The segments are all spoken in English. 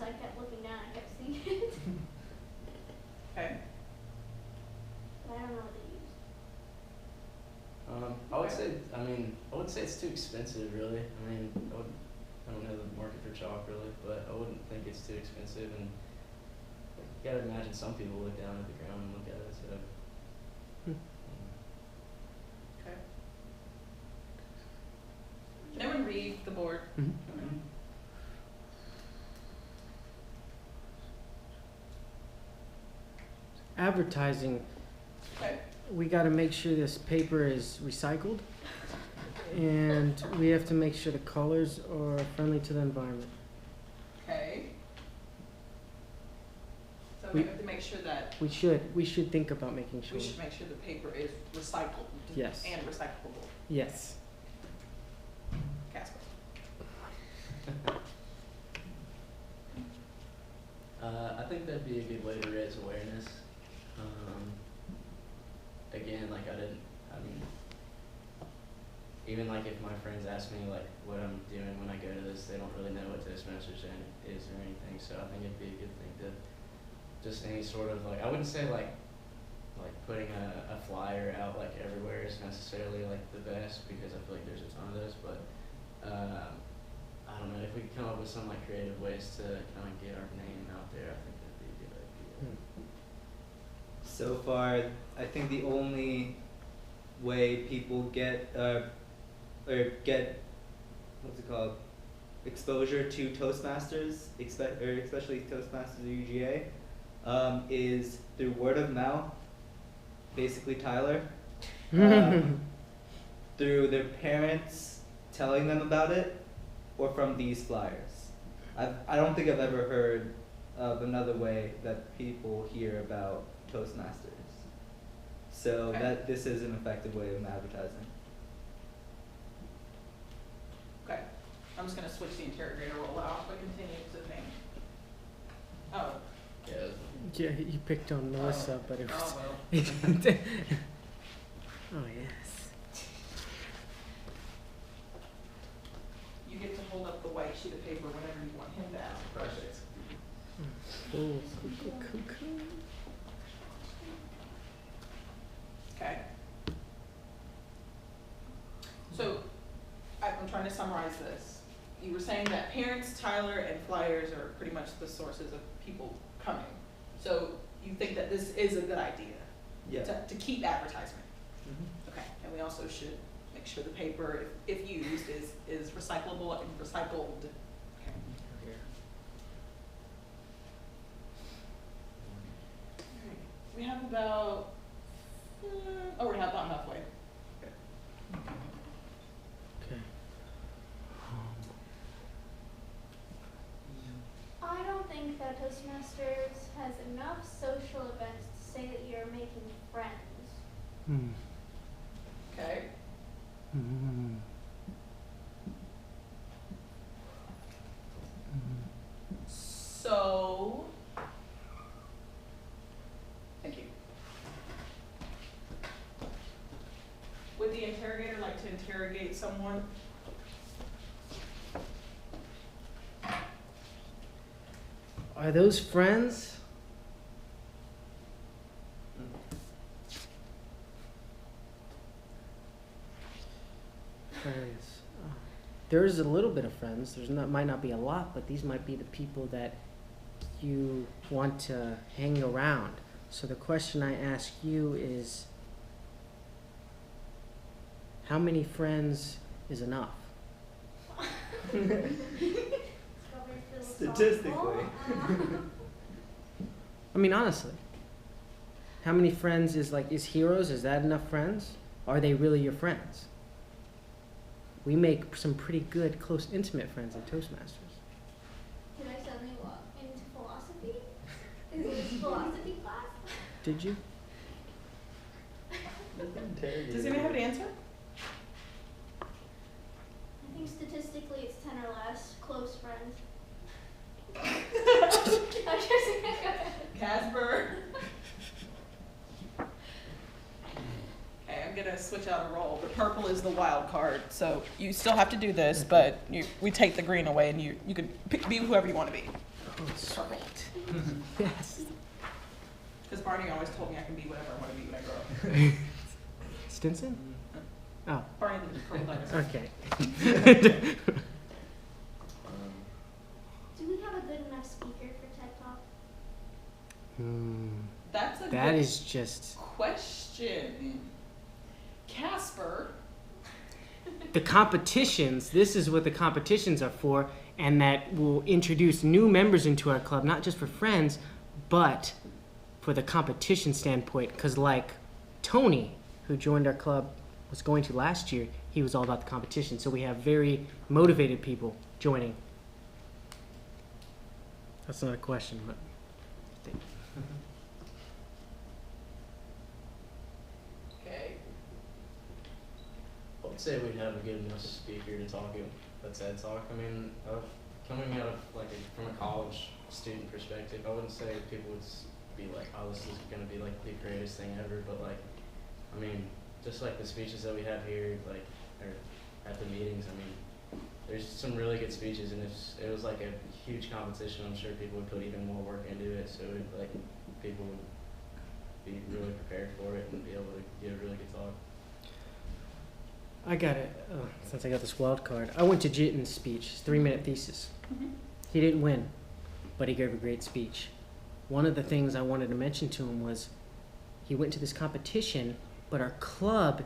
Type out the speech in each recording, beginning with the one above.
so I kept looking down. I kept seeing it. Okay. But I don't know what they use. I would say it's too expensive, really. I don't know the market for chalk, really, but I wouldn't think it's too expensive. And you gotta imagine some people look down at the ground and look at it, so. Okay. Can everyone read the board? Mm-hmm. Advertising. Okay. We got to make sure this paper is recycled, and we have to make sure the colors are friendly to the environment. Okay. So we have to make sure that We should think about making sure. we should make sure the paper is recycled. Yes. And recyclable. Yes. Casper. I think that'd be a good way to raise awareness. Again, even like if my friends ask me like what I'm doing when I go to this, they don't really know what Toastmasters is or anything. So I think it'd be a good thing to just any sort of I wouldn't say like putting a flyer out like everywhere is necessarily like the best, because I feel like there's a ton of those, but I don't know, if we could come up with some like creative ways to kind of get our name out there, I think that'd be a good idea. So far, I think the only way people get what's it called, exposure to Toastmasters, especially Toastmasters or UGA, is through word of mouth. Basically, Tyler, through their parents telling them about it, or from these flyers. I don't think I've ever heard of another way that people hear about Toastmasters. So Okay. that this is an effective way of advertising. Okay. I'm just going to switch the interrogator role out, but continue to think. Oh. Yeah. Yeah, you picked on Melissa, but it was. Oh, well. Oh yes. You get to hold up the white sheet of paper whenever you want him to ask a question. Oh, cool. Okay. So, I'm trying to summarize this. You were saying that parents, Tyler, and flyers are pretty much the sources of people coming. So, you think that this is a good idea? Yeah. To keep advertisement? Mm-hmm. Okay. And we also should make sure the paper, if used, is recyclable and recycled. Okay. We have about, we're about halfway. Okay. I don't think that Toastmasters has enough social events to say that you're making friends. Okay. So, thank you. Would the interrogator like to interrogate someone? Are those friends? Friends. There's a little bit of friends. Might not be a lot, but these might be the people that you want to hang around. So the question I ask you is, how many friends is enough? Statistically. I mean, honestly, how many friends is heroes? Is that enough friends? Are they really your friends? We make some pretty good, close, intimate friends at Toastmasters. Did I suddenly walk into philosophy? Is this philosophy class? Did you? Does anyone have an answer? I think statistically it's 10 or less close friends. Casper. Okay, I'm gonna switch out a role. The purple is the wild card, so you still have to do this, but we take the green away, and you can be whoever you want to be. Oh, sweet. Yes. Because Barney always told me I can be whatever I want to be when I grow up. Stinson? Oh, Barney lived in Pearl Dinosaur. okay. Do we have a good enough speaker for TED Talk? That's a That good is just question. Casper. the competitions. This is what the competitions are for, and that will introduce new members into our club, not just for friends, but for the competition standpoint. Because like Tony, who joined our club, was going to last year, he was all about the competition. So we have very motivated people joining. That's not a question, but Okay. I would say we'd have a good enough speaker to talk at a TED Talk. I mean, coming out of from a college student perspective, I wouldn't say people would be like, oh, this is gonna be like the greatest thing ever. But like, I mean, just like the speeches that we have here, like, or at the meetings, I mean, there's some really good speeches, and if it was like a huge competition, I'm sure people would put even more work into it. So like, people would be really prepared for it and be able to give a really good talk. I got it. Since I got this wild card, I went to Jiten's speech, his 3-minute thesis. He didn't win, but he gave a great speech. One of the things I wanted to mention to him was he went to this competition, but our club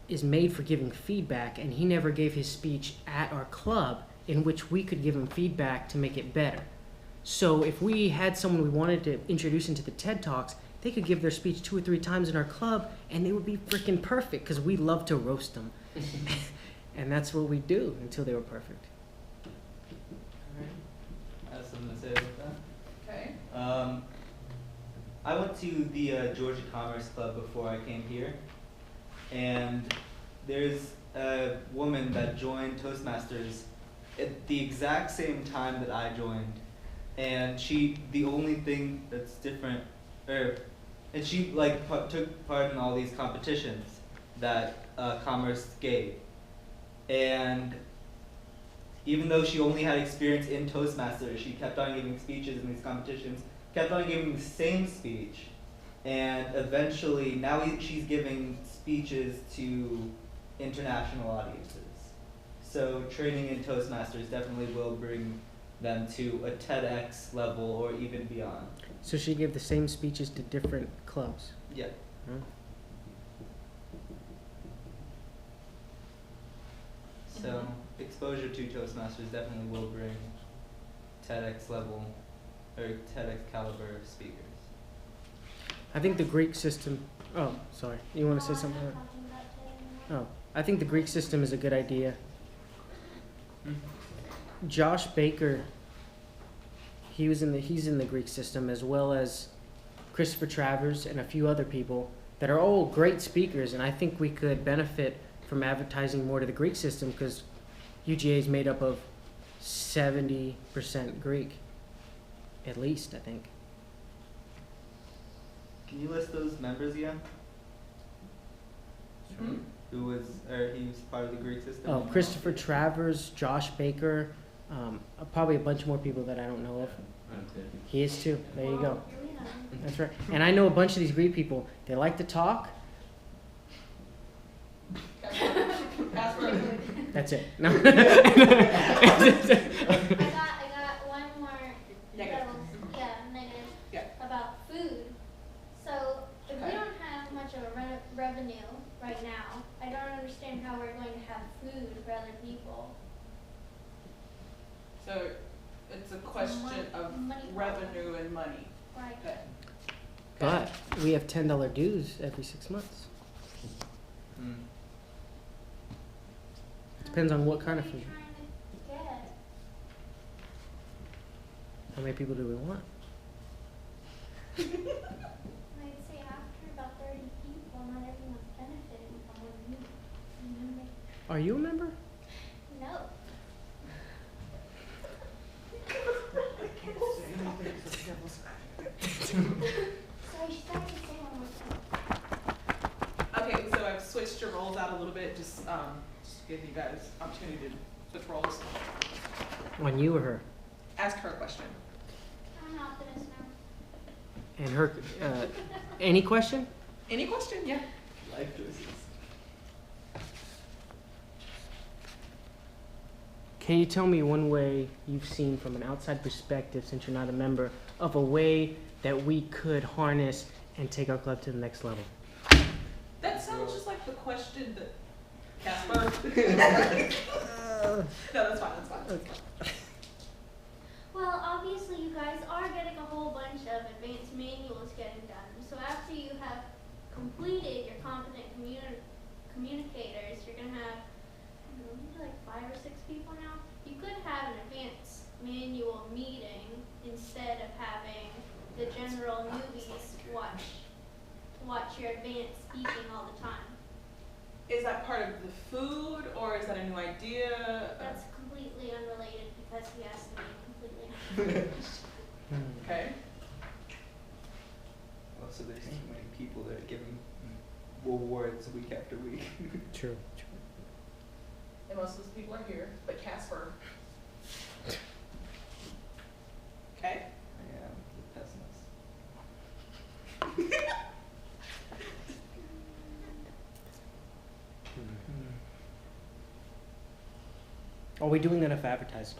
is made for giving feedback, and he never gave his speech at our club in which we could give him feedback to make it better. So if we had someone we wanted to introduce into the TED Talks, they could give their speech 2 or 3 times in our club, and they would be freaking perfect because we love to roast them. And that's what we do until they were perfect. I have something to say about that. Okay. I went to the Georgia Commerce Club before I came here, and there's a woman that joined Toastmasters at the exact same time that I joined, and the only thing that's different, and she like took part in all these competitions that Commerce gave, and even though she only had experience in Toastmasters, she kept on giving speeches in these competitions, kept on giving the same speech, and eventually now she's giving speeches to international audiences. So training in Toastmasters definitely will bring them to a TEDx level or even beyond. So she gave the same speeches to different clubs. Yeah. Huh? So exposure to Toastmasters definitely will bring TEDx level or TEDx caliber speakers. I think the Greek system. Oh, sorry. You want to say I'm something? not talking about TED anymore. Oh, I think the Greek system is a good idea. Josh Baker, he's in the Greek system, as well as Christopher Travers and a few other people that are all great speakers, and I think we could benefit from advertising more to the Greek system because UGA is made up of 70% Greek, at least, I think. Can you list those members again? Mhm. He was part of the Greek system? Oh, Christopher Travers, Josh Baker, probably a bunch more people that I don't know of. He is too. There you go. Here we have him. That's right. And I know a bunch of these Greek people. They like to talk. Casper. That's it. No. I got one more Negative. negative Yeah. about food. So if we Okay. don't have much of a revenue right now, I don't understand how we're going to have food for other people. So it's a question of money problem. revenue and money. Right. Okay. But we have $10 dues every 6 months. Mm. Depends on what kind of What are food. you trying to get? How many people do we want? I'd say after about 30 people, not everyone's benefiting from one meal. Remember? Are you a member? No. Sorry, she's got to say one more time. Okay, so I've switched your roles out a little bit, just to give you guys opportunity to switch roles. On you or her? Ask her a question. optimist now. And her, any question? Any question? Yeah. Life choices. Can you tell me one way you've seen from an outside perspective, since you're not a member, of a way that we could harness and take our club to the next level? That sounds just like the question that Casper. No, that's fine. Well, obviously you guys are getting a whole bunch of advanced manuals getting done. So after you have completed your competent communicators, you're going to have like 5 or 6 people now. You could have an advanced manual meeting instead of having the general newbies watch your advanced speaking all the time. Is that part of the food, or is that a new idea? That's completely unrelated because he asked me completely unrelated. Okay. Also, there's too many people that are giving awards week after week. True. And most of those people are here, but Casper. Okay. I am the pessimist. Are we doing enough advertising?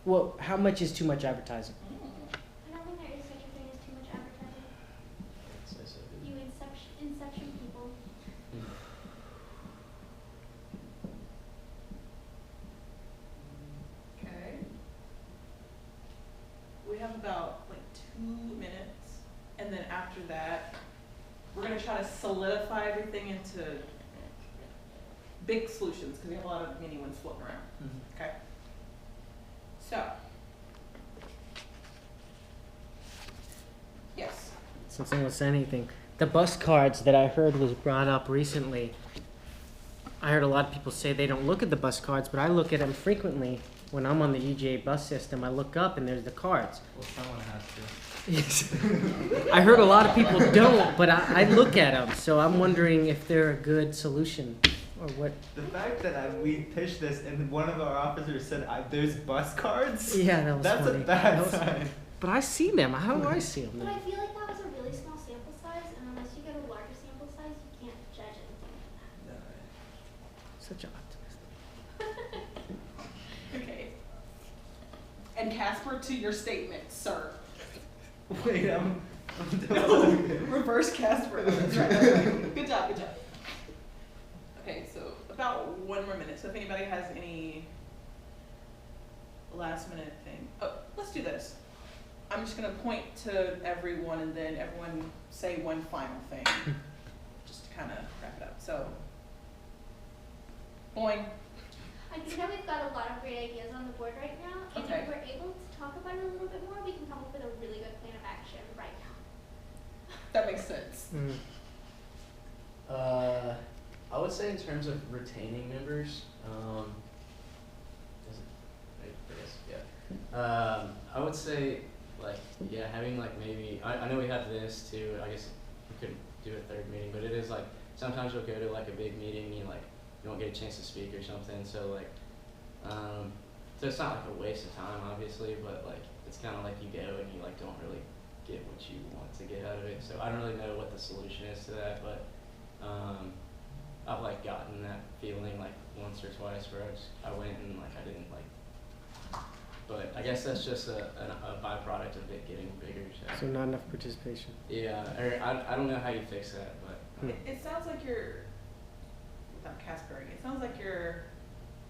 Well, how much is too much advertising? I don't think there is such a thing as too much advertising. You inception people. Okay. We have about like 2 minutes, and then after that, we're gonna try to solidify everything into big solutions because we have a lot of mini ones floating around. Mm-hmm. Okay. So. Yes. Since no one said anything, the bus cards that I heard was brought up recently. I heard a lot of people say they don't look at the bus cards, but I look at them frequently. When I'm on the EJA bus system, I look up and there's the cards. Well, someone has to. Yes. I heard a lot of people don't, but I look at them, so I'm wondering if they're a good solution or what. The fact that we pitched this and one of our officers said, "There's bus cards." Yeah, that was That's funny. a bad That was sign. funny. But I see them. How do I see them? But I feel like that was a really small sample size, and unless you get a larger sample size, you can't judge anything Such an optimist. Okay. And Casper, to your statement, sir. Wait, I'm No, reverse Casper. That's right. Good job. Okay, so about 1 more minute. So if anybody has any last minute thing. Oh, let's do this. I'm just gonna point to everyone and then everyone say one final thing. Just to kind of wrap it up. So, boing. I think that we've got a lot of great ideas on the board right now, and Okay. if we're able to talk about it a little bit more, we can come up with a really good plan of action right now. That makes sense. I would say in terms of retaining members, I would say like, yeah, having like maybe, I know we have this too, I guess we couldn't do a third meeting, but it is like, sometimes you'll go to like a big meeting, you don't get a chance to speak or something, so like, so it's not like a waste of time obviously, but like, it's kind of like you go and you like don't really get what you want to get out of it, so I don't really know what the solution is to that, but I've like gotten that feeling like once or twice where I went and like I didn't like, but I guess that's just a byproduct of it getting bigger. So not enough participation. Yeah, or I don't know how you fix that, but It sounds like you're, without Caspering, it sounds like you're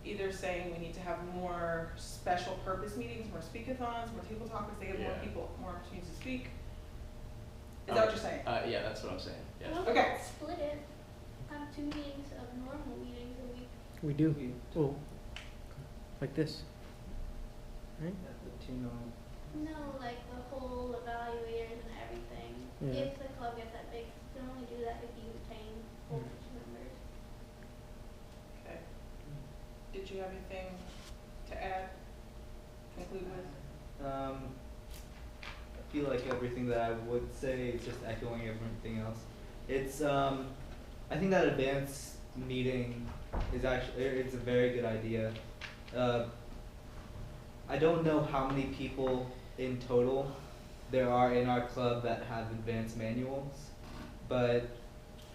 either saying we need to have more special purpose meetings, more speakathons, more table talks, they give more Yeah. people more opportunities to speak. Is that what you're saying? Yeah, that's what I'm saying. Yeah. Well, Okay. let's split it. Have 2 meetings of normal meetings a week. We do. Oh, like this. Right? No, like the whole evaluators and everything. Yeah. If the club gets that big, you can only do that if you retain full members. Okay. Did you have anything to add? Conclude with? I feel like everything that I would say is just echoing everything else. It's I think that advanced meeting is it's a very good idea. I don't know how many people in total there are in our club that have advanced manuals, but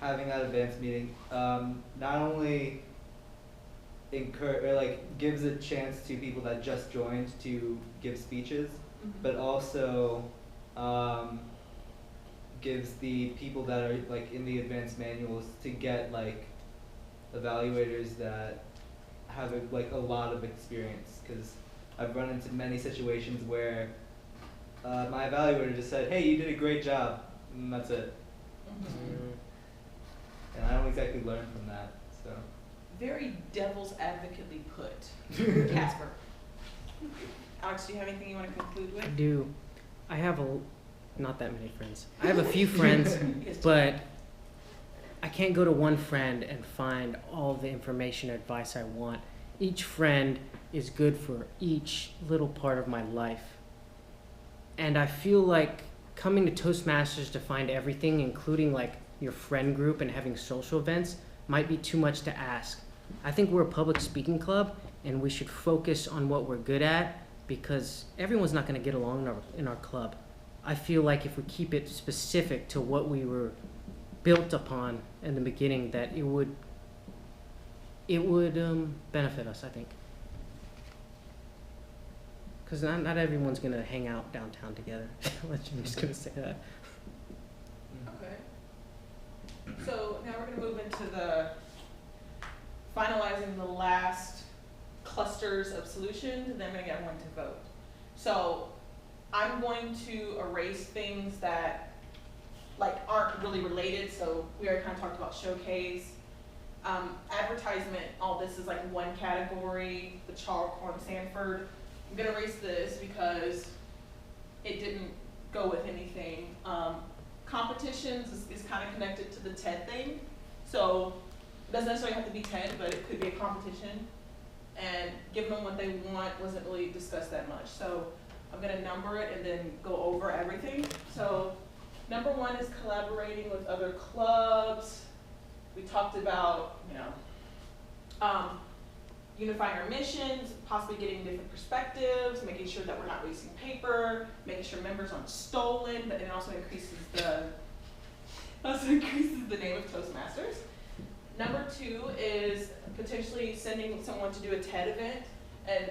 having that advanced meeting not only gives a chance to people that just joined to give speeches, but also gives the people that are like in the advanced manuals to get like evaluators that have a lot of experience, because I've run into many situations where my evaluator just said, "Hey, you did a great job," and that's it. And I don't exactly learn from that, so. Very devil's advocately put, Casper. Alex, do you have anything you want to conclude with? I do. I have not that many friends. I have a few friends, but I can't go to one friend and find all the information or advice I want. Each friend is good for each little part of my life. And I feel like coming to Toastmasters to find everything, including like your friend group and having social events, might be too much to ask. I think we're a public speaking club and we should focus on what we're good at, because everyone's not going to get along in our club. I feel like if we keep it specific to what we were built upon in the beginning, that it would benefit us, I think. Because not everyone's going to hang out downtown together. I'm just going to say that. Okay. So now we're going to move into the finalizing the last clusters of solutions, and then I'm going to get everyone to vote. So I'm going to erase things that like aren't really related. So we already kind of talked about showcase. Advertisement, all this is like one category, the Charlecoin Sanford. I'm gonna erase this because it didn't go with anything. Competitions is kind of connected to the TED thing. So it doesn't necessarily have to be TED, but it could be a competition. And giving them what they want wasn't really discussed that much. So I'm gonna number it and then go over everything. So number 1 is collaborating with other clubs. We talked about, unifying our missions, possibly getting different perspectives, making sure that we're not wasting paper, making sure members aren't stolen, but it also increases the name of Toastmasters. Number 2 is potentially sending someone to do a TED event and